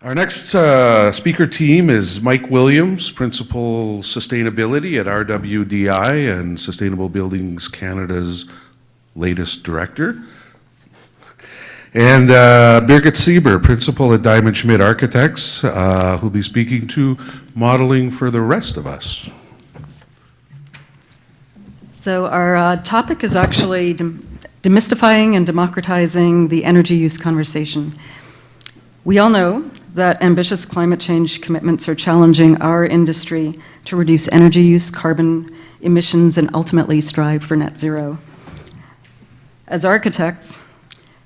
Our next speaker team is Mike Williams, Principal Sustainability at RWDI and Sustainable Buildings Canada's latest director. And Birgit Siber, Principal at Diamond Schmitt Architects, who'll be speaking to modeling for the rest of us. So our topic is actually demystifying and democratizing the energy use conversation. We all know that ambitious climate change commitments are challenging our industry to reduce energy use, carbon emissions, and ultimately strive for net zero. As architects,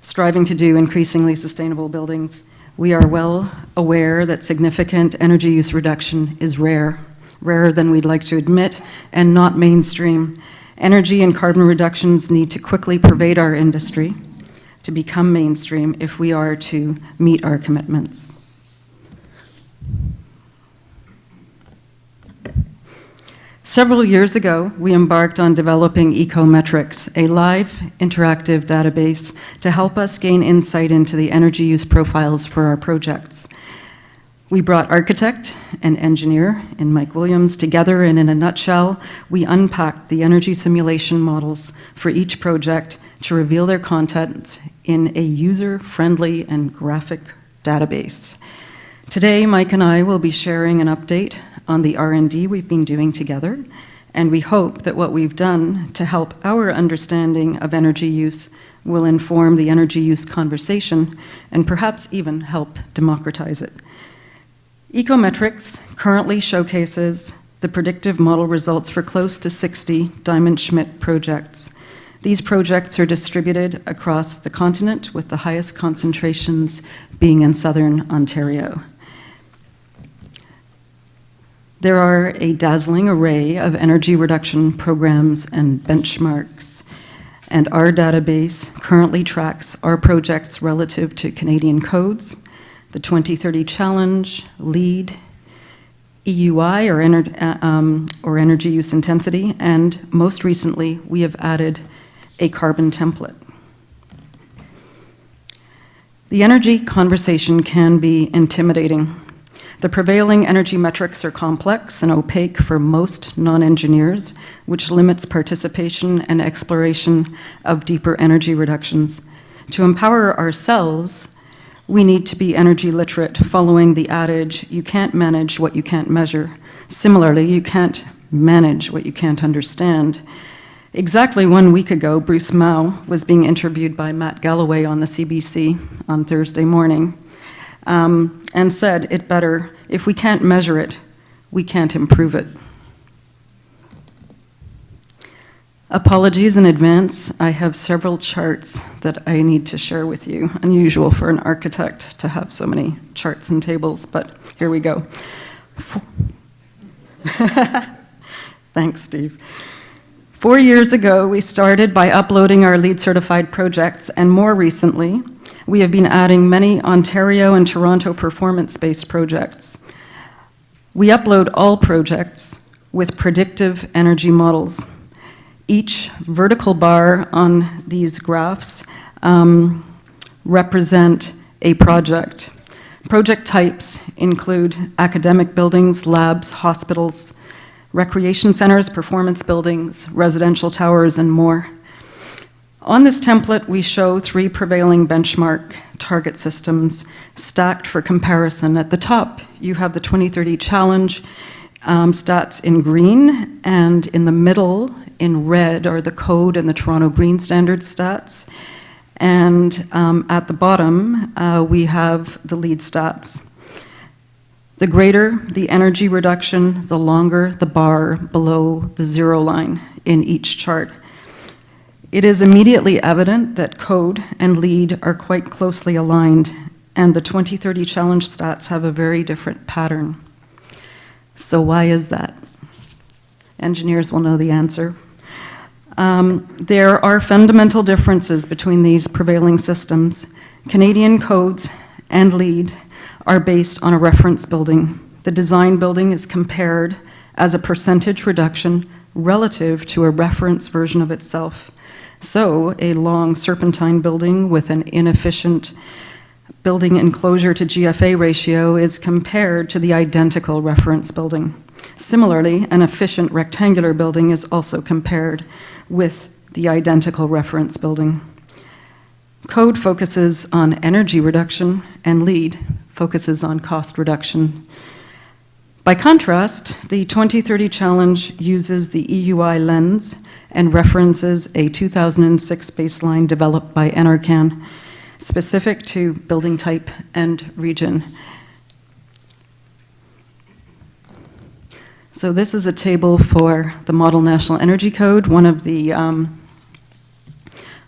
striving to do increasingly sustainable buildings, we are well aware that significant energy use reduction is rarer than we'd like to admit, and not mainstream. Energy and carbon reductions need to quickly pervade our industry to become mainstream if we are to meet our commitments. Several years ago, we embarked on developing ecoMetrics, a live interactive database to help us gain insight into the energy use profiles for our projects. We brought architect and engineer in Mike Williams together, and in a nutshell, we unpacked the energy simulation models for each project to reveal their content in a user-friendly and graphic database. Today, Mike and I will be sharing an update on the R&D we've been doing together, and we hope that what we've done to help our understanding of energy use will inform the energy use conversation and perhaps even help democratize it. ecoMetrics currently showcases the predictive model results for close to 60 Diamond Schmitt projects. These projects are distributed across the continent, with the highest concentrations being in southern Ontario. There are a dazzling array of energy reduction programs and benchmarks, and our database currently tracks our projects relative to Canadian codes, the 2030 Challenge, LEED, EUI, or energy use intensity, and most recently, we have added a carbon template. The energy conversation can be intimidating. The prevailing energy metrics are complex and opaque for most non-engineers, which limits participation and exploration of deeper energy reductions. To empower ourselves, we need to be energy literate, following the adage, you can't manage what you can't measure. Similarly, you can't manage what you can't understand. Exactly 1 week ago, Bruce Mao was being interviewed by Matt Galloway on the CBC on Thursday morning, and said it better, if we can't measure it, we can't improve it. Apologies in advance, I have several charts that I need to share with you. Unusual for an architect to have so many charts and tables, but here we go. Thanks, Steve. 4 years ago, we started by uploading our LEED certified projects, and more recently, we have been adding many Ontario and Toronto performance-based projects. We upload all projects with predictive energy models. Each vertical bar on these graphs represent a project. Project types include academic buildings, labs, hospitals, recreation centers, performance buildings, residential towers, and more. On this template, we show 3 prevailing benchmark target systems stacked for comparison. At the top, you have the 2030 Challenge stats in green, and in the middle, in red, are the code and the Toronto Green Standard stats. And at the bottom, we have the LEED stats. The greater the energy reduction, the longer the bar below the zero line in each chart. It is immediately evident that code and LEED are quite closely aligned, and the 2030 Challenge stats have a very different pattern. So why is that? Engineers will know the answer. There are fundamental differences between these prevailing systems. Canadian codes and LEED are based on a reference building. The design building is compared as a percentage reduction relative to a reference version of itself. So a long serpentine building with an inefficient building enclosure to GFA ratio is compared to the identical reference building. Similarly, an efficient rectangular building is also compared with the identical reference building. Code focuses on energy reduction, and LEED focuses on cost reduction. By contrast, the 2030 Challenge uses the EUI lens and references a 2006 baseline developed by NRCan, specific to building type and region. So this is a table for the Model National Energy Code, one of the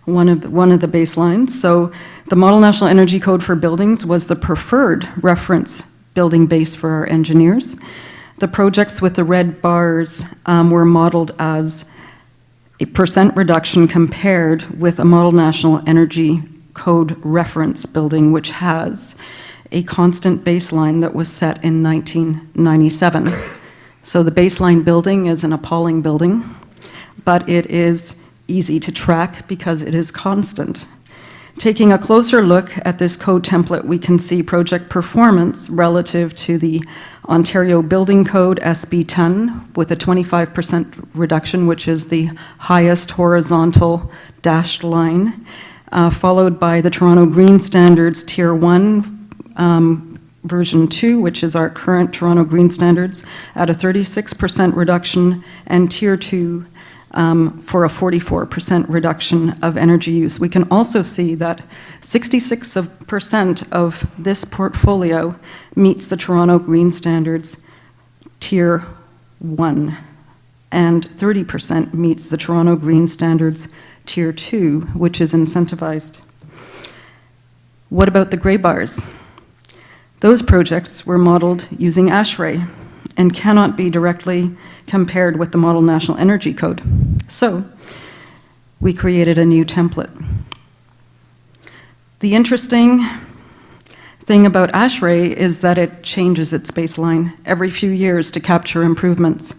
baselines. So the Model National Energy Code for buildings was the preferred reference building base for our engineers. The projects with the red bars were modeled as a % reduction compared with a Model National Energy Code reference building, which has a constant baseline that was set in 1997. So the baseline building is an appalling building, but it is easy to track because it is constant. Taking a closer look at this code template, we can see project performance relative to the Ontario Building Code SB10 with a 25% reduction, which is the highest horizontal dashed line, followed by the Toronto Green Standards Tier 1 version 2, which is our current Toronto Green Standards, at a 36% reduction, and Tier 2 for a 44% reduction of energy use. We can also see that 66% of this portfolio meets the Toronto Green Standards Tier 1, and 30% meets the Toronto Green Standards Tier 2, which is incentivized. What about the gray bars? Those projects were modeled using ASHRAE and cannot be directly compared with the Model National Energy Code. So we created a new template. The interesting thing about ASHRAE is that it changes its baseline every few years to capture improvements.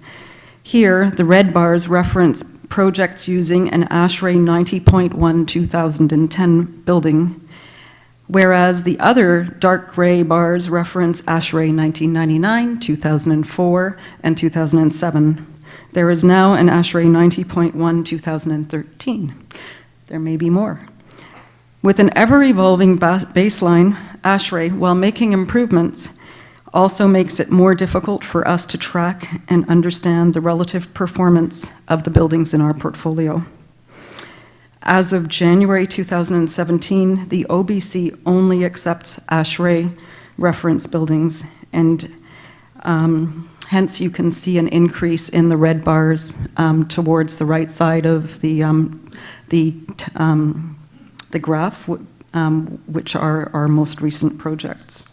Here, the red bars reference projects using an ASHRAE 90.1 2010 building, whereas the other dark gray bars reference ASHRAE 1999, 2004, and 2007. There is now an ASHRAE 90.1 2013. There may be more. With an ever-evolving baseline, ASHRAE, while making improvements, also makes it more difficult for us to track and understand the relative performance of the buildings in our portfolio. As of January 2017, the OBC only accepts ASHRAE reference buildings, and hence you can see an increase in the red bars towards the right side of the graph, which are our most recent projects.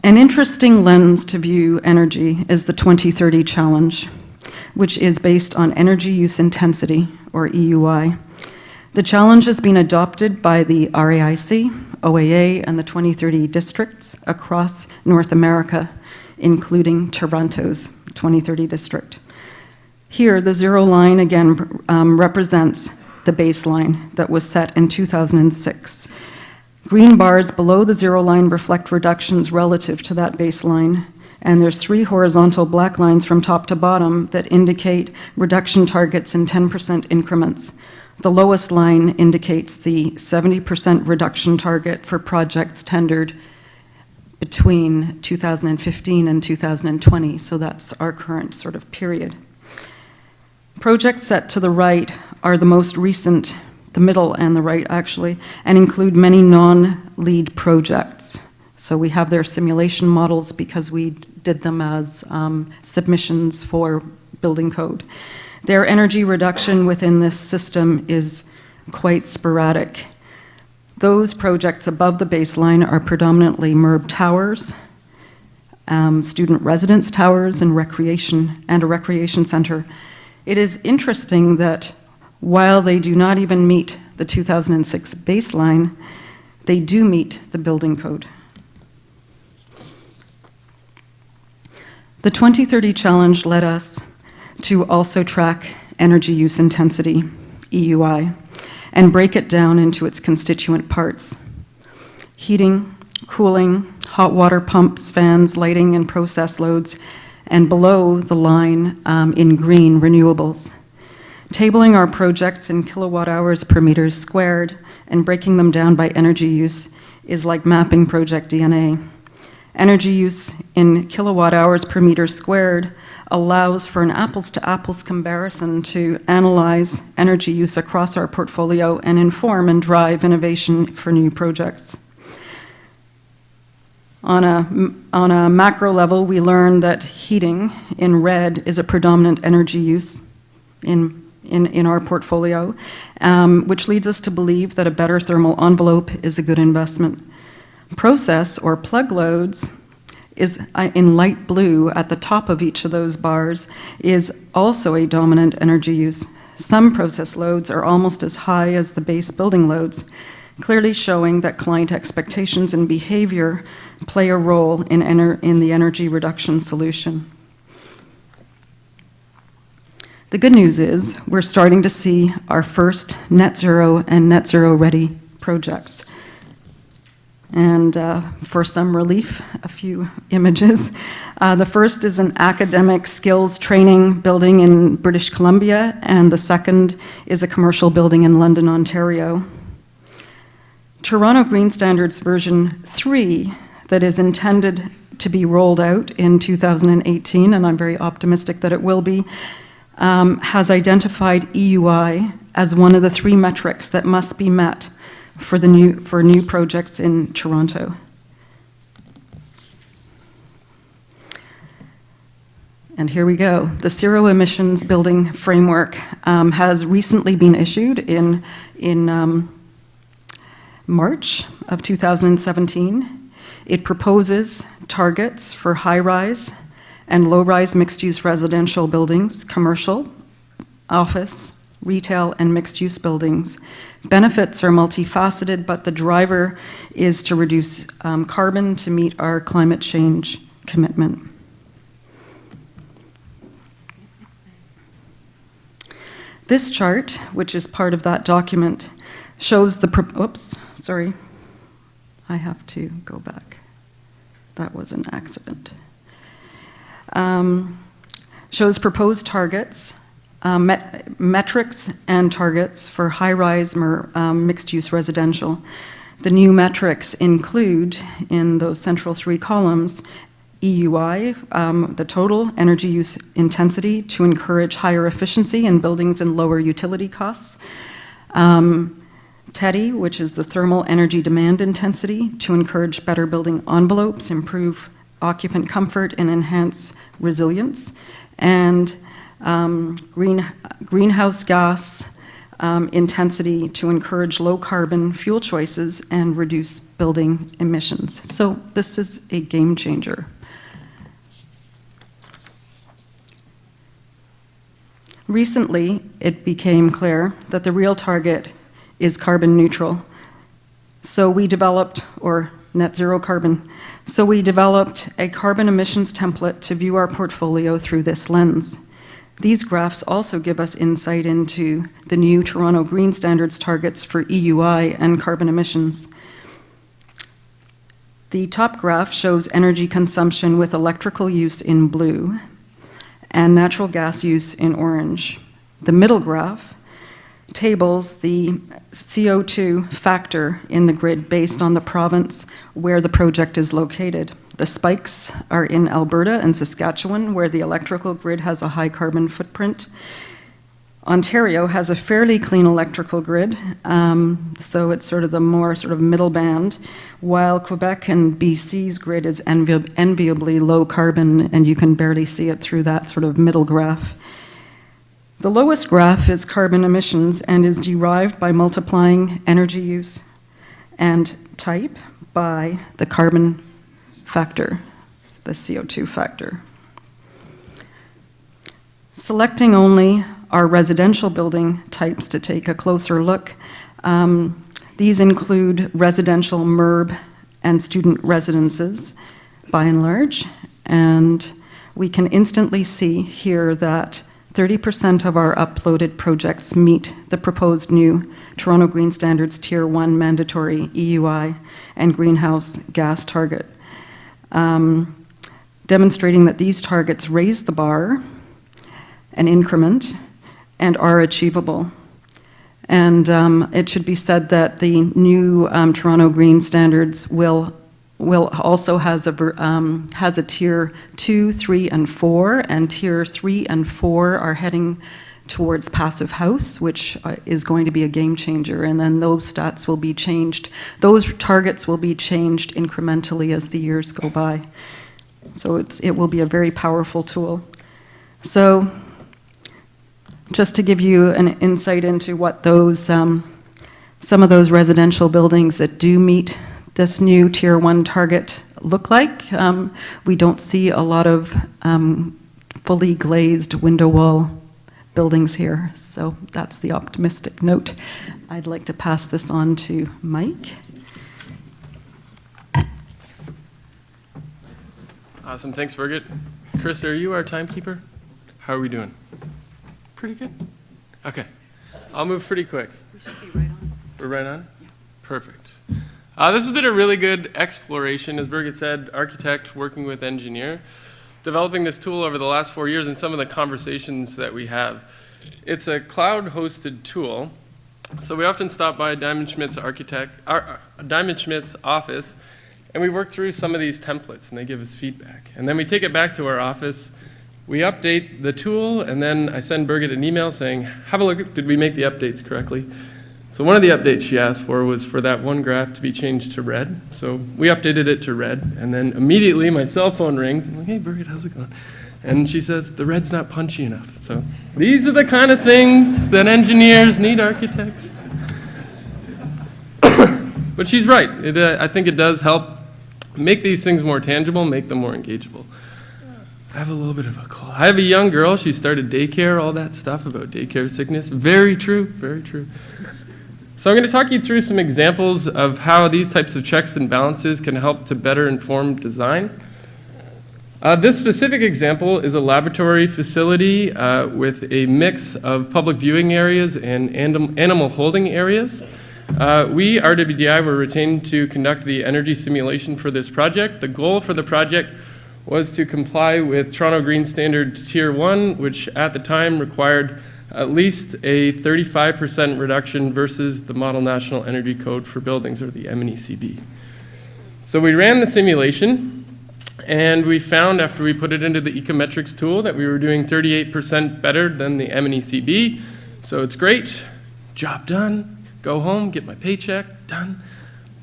An interesting lens to view energy is the 2030 Challenge, which is based on energy use intensity, or EUI. The challenge has been adopted by the RAIC, OAA, and the 2030 districts across North America, including Toronto's 2030 district. Here, the zero line again represents the baseline that was set in 2006. Green bars below the zero line reflect reductions relative to that baseline, and there's 3 horizontal black lines from top to bottom that indicate reduction targets in 10% increments. The lowest line indicates the 70% reduction target for projects tendered between 2015 and 2020, so that's our current sort of period. Projects set to the right are the most recent, the middle and the right actually, and include many non-LEED projects. So we have their simulation models because we did them as submissions for building code. Their energy reduction within this system is quite sporadic. Those projects above the baseline are predominantly MERB towers, student residence towers, and a recreation center. It is interesting that while they do not even meet the 2006 baseline, they do meet the building code. The 2030 Challenge led us to also track energy use intensity, EUI, and break it down into its constituent parts. Heating, cooling, hot water pumps, fans, lighting, and process loads, and below the line in green, renewables. Tabling our projects in kilowatt hours per meter squared and breaking them down by energy use is like mapping project DNA. Energy use in kilowatt hours per meter squared allows for an apples-to-apples comparison to analyze energy use across our portfolio and inform and drive innovation for new projects. On a macro level, we learn that heating in red is a predominant energy use in our portfolio, which leads us to believe that a better thermal envelope is a good investment. Process or plug loads is in light blue at the top of each of those bars is also a dominant energy use. Some process loads are almost as high as the base building loads, clearly showing that client expectations and behavior play a role in the energy reduction solution. The good news is we're starting to see our first net zero and net zero ready projects. And for some relief, a few images. The first is an academic skills training building in British Columbia, and the second is a commercial building in London, Ontario. Toronto Green Standards version 3 that is intended to be rolled out in 2018, and I'm very optimistic that it will be, has identified EUI as one of the 3 metrics that must be met for new projects in Toronto. And here we go. The Zero Emissions Building Framework has recently been issued in March of 2017. It proposes targets for high-rise and low-rise mixed-use residential buildings, commercial, office, retail, and mixed-use buildings. Benefits are multifaceted, but the driver is to reduce carbon to meet our climate change commitment. This chart, which is part of that document, shows the I have to go back. That was an accident. Shows proposed targets, metrics and targets for high-rise mixed-use residential. The new metrics include, in those central 3 columns, EUI, the total energy use intensity to encourage higher efficiency in buildings and lower utility costs. TEDI, which is the thermal energy demand intensity to encourage better building envelopes, improve occupant comfort, and enhance resilience. And greenhouse gas intensity to encourage low carbon fuel choices and reduce building emissions. So this is a game changer. Recently, it became clear that the real target is carbon neutral. So we developed, or net zero carbon, so we developed a carbon emissions template to view our portfolio through this lens. These graphs also give us insight into the new Toronto Green Standards targets for EUI and carbon emissions. The top graph shows energy consumption with electrical use in blue and natural gas use in orange. The middle graph tables the CO2 factor in the grid based on the province where the project is located. The spikes are in Alberta and Saskatchewan, where the electrical grid has a high carbon footprint. Ontario has a fairly clean electrical grid, so it's sort of the more sort of middle band, while Quebec and BC's grid is enviably low carbon, and you can barely see it through that sort of middle graph. The lowest graph is carbon emissions and is derived by multiplying energy use and type by the carbon factor, the CO2 factor. Selecting only our residential building types to take a closer look, these include residential MERB and student residences by and large, and we can instantly see here that 30% of our uploaded projects meet the proposed new Toronto Green Standards Tier 1 mandatory EUI and greenhouse gas target, demonstrating that these targets raise the bar, an increment, and are achievable. And it should be said that the new Toronto Green Standards will also has a tier 2, 3, and 4, and tier 3 and 4 are heading towards passive house, which is going to be a game changer, and then those stats will be changed. Those targets will be changed incrementally as the years go by. So it will be a very powerful tool. So just to give you an insight into what those, some of those residential buildings that do meet this new Tier 1 target look like, we don't see a lot of fully glazed window wall buildings here. So that's the optimistic note. I'd like to pass this on to Mike. Awesome, thanks Birgit. Chris, are you our timekeeper? How are we doing? Pretty good? Okay, I'll move pretty quick. We should be right on. We're right on? Yeah. Perfect. This has been a really good exploration, as Birgit said, architect working with engineer, developing this tool over the last 4 years and some of the conversations that we have. It's a cloud-hosted tool, so we often stop by Diamond Schmidt's office, and we work through some of these templates, and they give us feedback. And then we take it back to our office, we update the tool, and then I send Birgit an email saying, have a look, did we make the updates correctly? So one of the updates she asked for was for that one graph to be changed to red. So we updated it to red, and then immediately my cell phone rings. I'm like, hey, Birgit, how's it going? And she says, the red's not punchy enough. So these are the kind of things that engineers need architects. But she's right. I think it does help make these things more tangible, make them more engageable. I have a little bit of a cold. I have a young girl. She started daycare, all that stuff about daycare sickness. Very true, very true. So I'm going to talk you through some examples of how these types of checks and balances can help to better inform design. This specific example is a laboratory facility with a mix of public viewing areas and animal holding areas. We, RWDI, were retained to conduct the energy simulation for this project. The goal for the project was to comply with Toronto Green Standard Tier 1, which at the time required at least a 35% reduction versus the Model National Energy Code for buildings, or the MNECB. So we ran the simulation, and we found after we put it into the ecoMetrics tool that we were doing 38% better than the MNECB. So it's great, job done, go home, get my paycheck, done.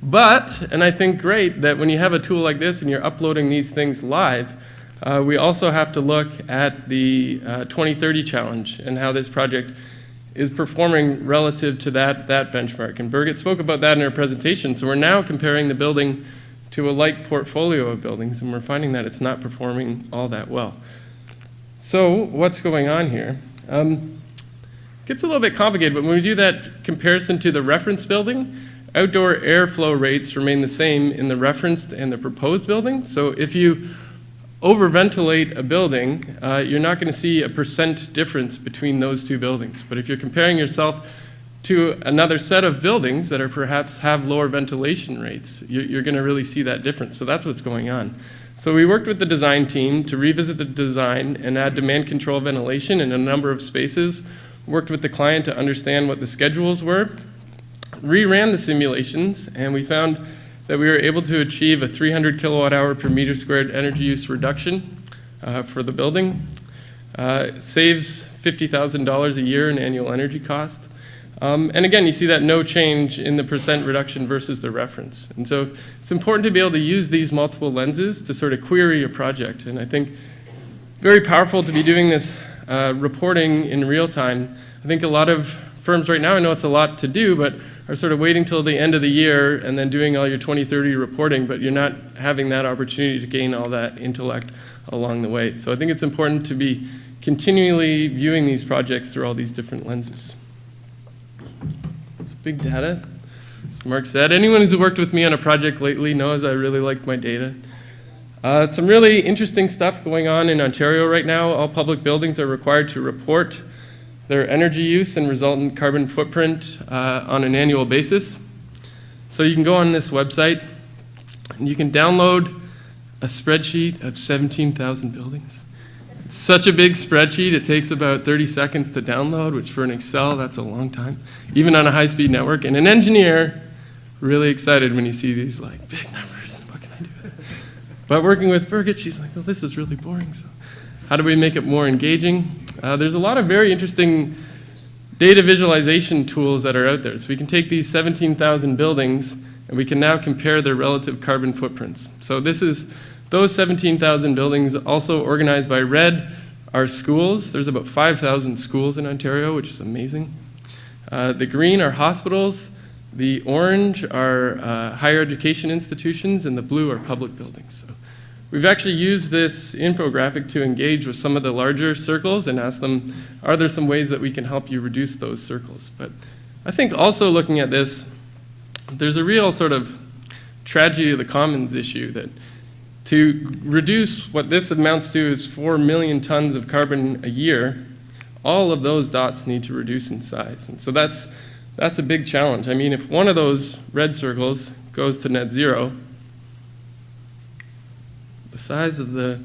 But, and I think great, that when you have a tool like this and you're uploading these things live, we also have to look at the 2030 challenge and how this project is performing relative to that benchmark. And Birgit spoke about that in her presentation. So we're now comparing the building to a like portfolio of buildings, and we're finding that it's not performing all that well. So what's going on here? Gets a little bit complicated, but when we do that comparison to the reference building, outdoor airflow rates remain the same in the referenced and the proposed building. So if you overventilate a building, you're not going to see a % difference between those two buildings. But if you're comparing yourself to another set of buildings that are perhaps have lower ventilation rates, you're going to really see that difference. So that's what's going on. So we worked with the design team to revisit the design and add demand control ventilation in a number of spaces, worked with the client to understand what the schedules were, reran the simulations, and we found that we were able to achieve a 300 kilowatt hour per meter squared energy use reduction for the building. Saves $50,000 a year in annual energy cost. And again, you see that no change in the % reduction versus the reference. And so it's important to be able to use these multiple lenses to sort of query a project. And I think very powerful to be doing this reporting in real time. I think a lot of firms right now, I know it's a lot to do, but are sort of waiting till the end of the year and then doing all your 2030 reporting, but you're not having that opportunity to gain all that intellect along the way. So I think it's important to be continually viewing these projects through all these different lenses. It's big data. As Mark said, anyone who's worked with me on a project lately knows I really like my data. Some really interesting stuff going on in Ontario right now. All public buildings are required to report their energy use and resultant carbon footprint on an annual basis. So you can go on this website and you can download a spreadsheet of 17,000 buildings. It's such a big spreadsheet, it takes about 30 seconds to download, which for an Excel, that's a long time, even on a high-speed network. And an engineer, really excited when you see these like big numbers. What can I do with it? But working with Birgit, she's like, well, this is really boring. So how do we make it more engaging? There's a lot of very interesting data visualization tools that are out there. So we can take these 17,000 buildings and we can now compare their relative carbon footprints. So this is those 17,000 buildings, also organized by red, are schools. There's about 5,000 schools in Ontario, which is amazing. The green are hospitals. The orange are higher education institutions, and the blue are public buildings. So we've actually used this infographic to engage with some of the larger circles and ask them, are there some ways that we can help you reduce those circles? But I think also looking at this, there's a real sort of tragedy of the commons issue that to reduce what this amounts to is 4 million tons of carbon a year, all of those dots need to reduce in size. And so that's a big challenge. I mean, if one of those red circles goes to net zero, the size of the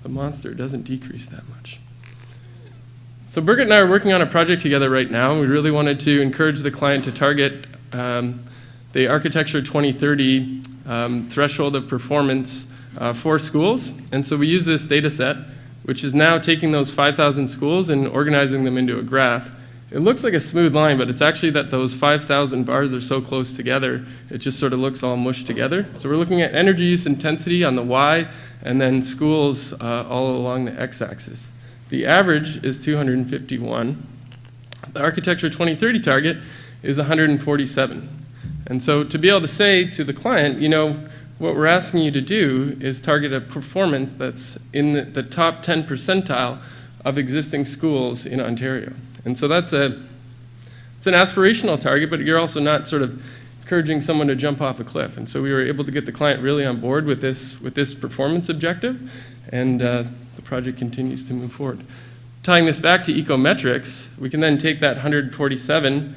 monster doesn't decrease that much. So Birgit and I are working on a project together right now. We really wanted to encourage the client to target the Architecture 2030 threshold of performance for schools. And so we use this data set, which is now taking those 5,000 schools and organizing them into a graph. It looks like a smooth line, but it's actually that those 5,000 bars are so close together, it just sort of looks all mushed together. So we're looking at energy use intensity on the Y, and then schools all along the X-axis. The average is 251. The Architecture 2030 target is 147. And so to be able to say to the client, you know, what we're asking you to do is target a performance that's in the top 10 percentile of existing schools in Ontario. And so it's an aspirational target, but you're also not sort of encouraging someone to jump off a cliff. And so we were able to get the client really on board with this performance objective, and the project continues to move forward. Tying this back to ecoMetrics, we can then take that 147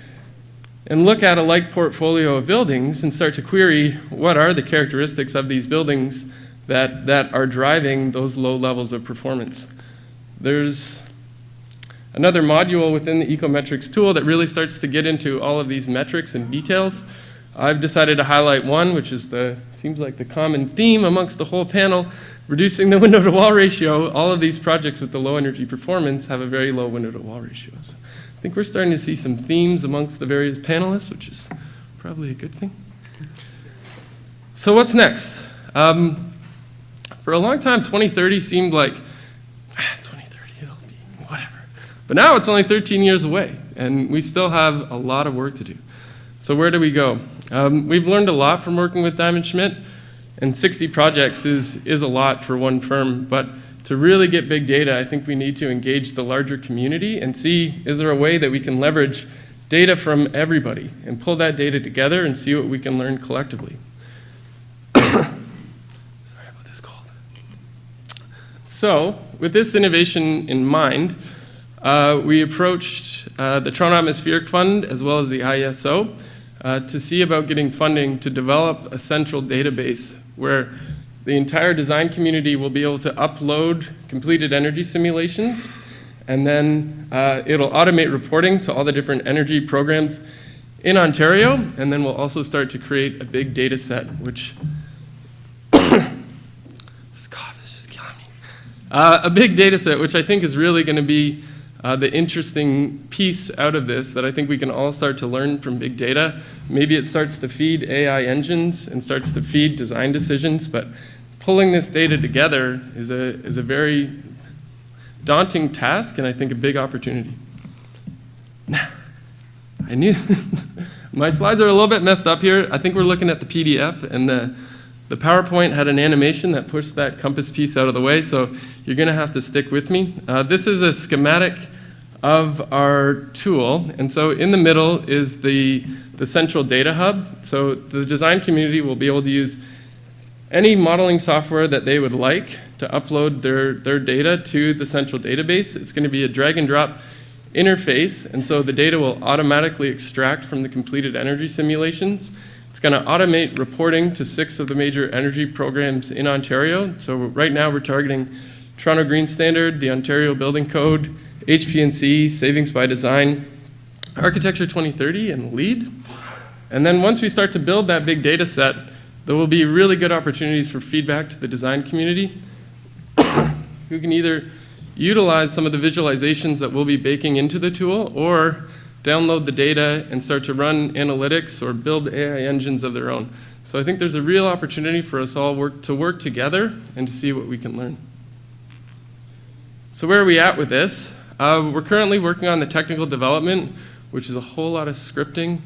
and look at a like portfolio of buildings and start to query what are the characteristics of these buildings that are driving those low levels of performance. There's another module within the ecoMetrics tool that really starts to get into all of these metrics and details. I've decided to highlight one, which is seems like the common theme amongst the whole panel, reducing the window to wall ratio. All of these projects with the low energy performance have a very low window to wall ratio. So I think we're starting to see some themes amongst the various panelists, which is probably a good thing. So what's next? For a long time, 2030 seemed like, 2030, it'll be whatever. But now it's only 13 years away, and we still have a lot of work to do. So where do we go? We've learned a lot from working with Diamond Schmitt, and 60 projects is a lot for one firm, but to really get big data, I think we need to engage the larger community and see, is there a way that we can leverage data from everybody and pull that data together and see what we can learn collectively. Sorry about this cold. So, with this innovation in mind, we approached the Toronto Atmospheric Fund as well as the ISO to see about getting funding to develop a central database where the entire design community will be able to upload completed energy simulations, and then it'll automate reporting to all the different energy programs in Ontario, and then we'll also start to create a big data set, which this cough is just killing me. A big data set, which I think is really going to be the interesting piece out of this that I think we can all start to learn from big data. Maybe it starts to feed AI engines and starts to feed design decisions, but pulling this data together is a very daunting task, and I think a big opportunity. Now, I knew my slides are a little bit messed up here. I think we're looking at the PDF, and the PowerPoint had an animation that pushed that compass piece out of the way, so you're going to have to stick with me. This is a schematic of our tool, and so in the middle is the central data hub. So the design community will be able to use any modeling software that they would like to upload their data to the central database. It's going to be a drag and drop interface, and so the data will automatically extract from the completed energy simulations. It's going to automate reporting to 6 of the major energy programs in Ontario. So right now we're targeting Toronto Green Standard, the Ontario Building Code, HPNC, Savings by Design, Architecture 2030, and LEED. And then once we start to build that big data set, there will be really good opportunities for feedback to the design community who can either utilize some of the visualizations that we'll be baking into the tool or download the data and start to run analytics or build AI engines of their own. So I think there's a real opportunity for us all to work together and to see what we can learn. So where are we at with this? We're currently working on the technical development, which is a whole lot of scripting.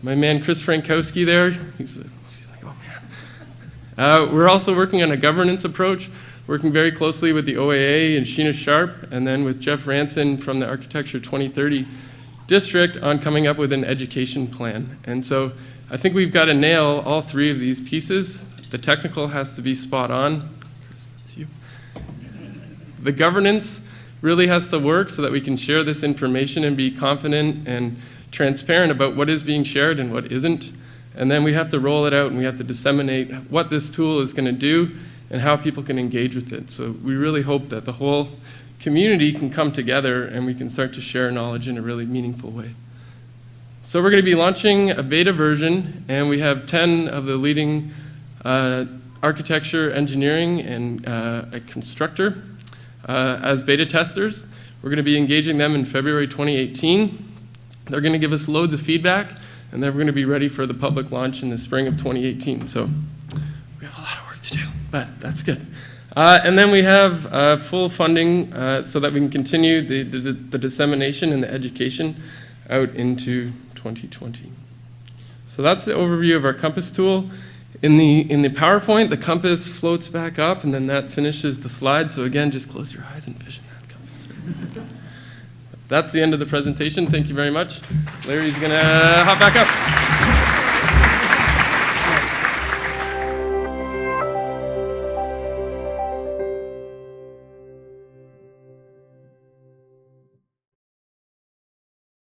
My man Chris Frankowski there, he's like, oh man. We're also working on a governance approach, working very closely with the OAA and Sheena Sharp, and then with Jeff Ranson from the Architecture 2030 district on coming up with an education plan. And so I think we've got to nail all 3 of these pieces. The technical has to be spot on. Chris, that's you. The governance really has to work so that we can share this information and be confident and transparent about what is being shared and what isn't. And then we have to roll it out and we have to disseminate what this tool is going to do and how people can engage with it. So we really hope that the whole community can come together and we can start to share knowledge in a really meaningful way. So we're going to be launching a beta version, and we have 10 of the leading architecture, engineering, and a constructor as beta testers. We're going to be engaging them in February 2018. They're going to give us loads of feedback, and then we're going to be ready for the public launch in the spring of 2018. So we have a lot of work to do, but that's good. And then we have full funding so that we can continue the dissemination and the education out into 2020. So that's the overview of our Compass tool. In the PowerPoint, the compass floats back up, and then that finishes the slide. So again, just close your eyes and vision that compass. That's the end of the presentation. Thank you very much. Larry's going to hop back up.